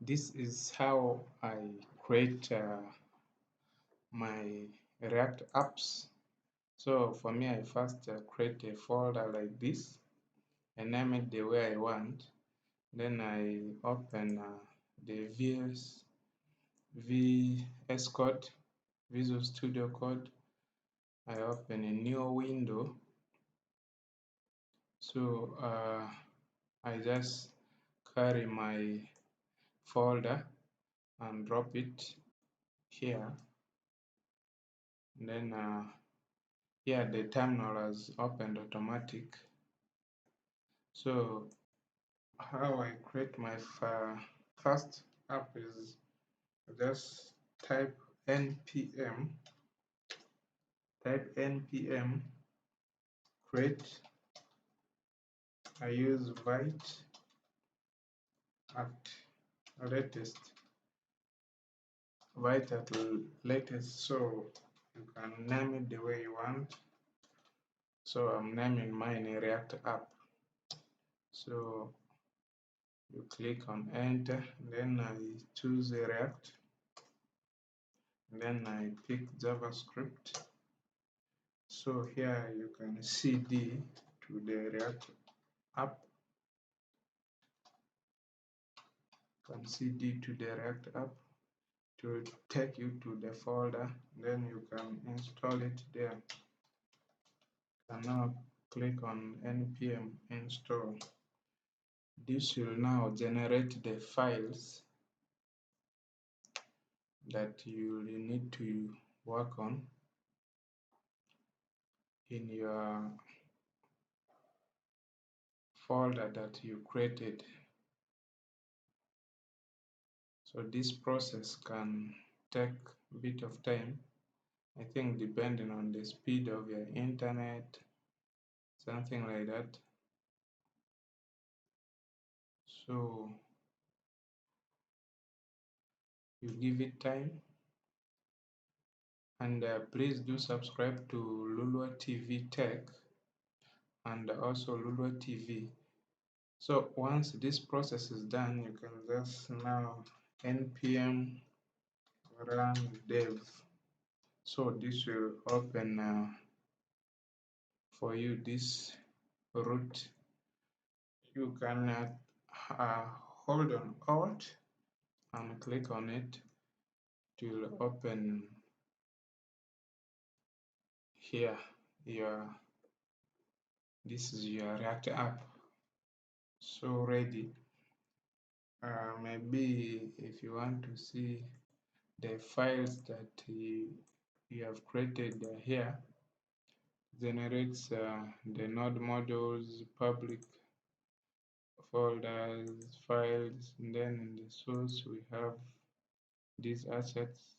This is how I create my React apps. So for me, I first create a folder like this. I name it the way I want. Then I open the VS Code, Visual Studio Code. I open a new window. So I just carry my folder and drop it here. And then here the terminal has opened automatic. So how I create my first app is just type npm create. I use vite at latest so you can name it the way you want. So I'm naming mine a React app. So you click on enter, then I choose a React, then I pick JavaScript. So here you can cd to the React app. You can cd to the React app to take you to the folder, then you can install it there. And now click on npm install. This will now generate the files that you need to work on in your folder that you created. So this process can take a bit of time, I think, depending on the speed of your internet, something like that. So you give it time, and please do subscribe to Lulua TV Tech and also Lulua TV. So once this process is done, you can just now npm run dev. So this will open for you this root. You can hold on Alt and click on it. It will open here this is your React app. So ready. Maybe if you want to see the files that you have created here, generates the node modules, public folders, files, and then in the source we have these assets.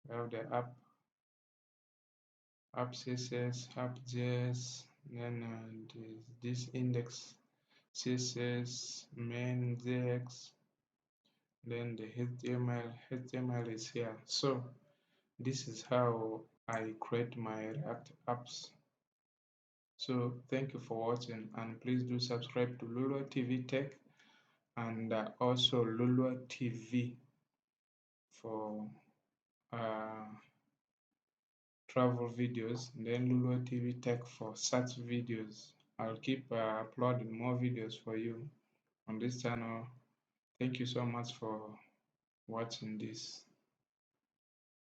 We have the app css, app.js, then this index css, main.js, then the HTML is here. So this is how I create my React apps. So thank you for watching, and please do subscribe to Lulua TV Tech and also Lulua TV for travel videos, and then Lulua TV Tech for search videos. I'll keep uploading more videos for you on this channel. Thank you so much for watching this.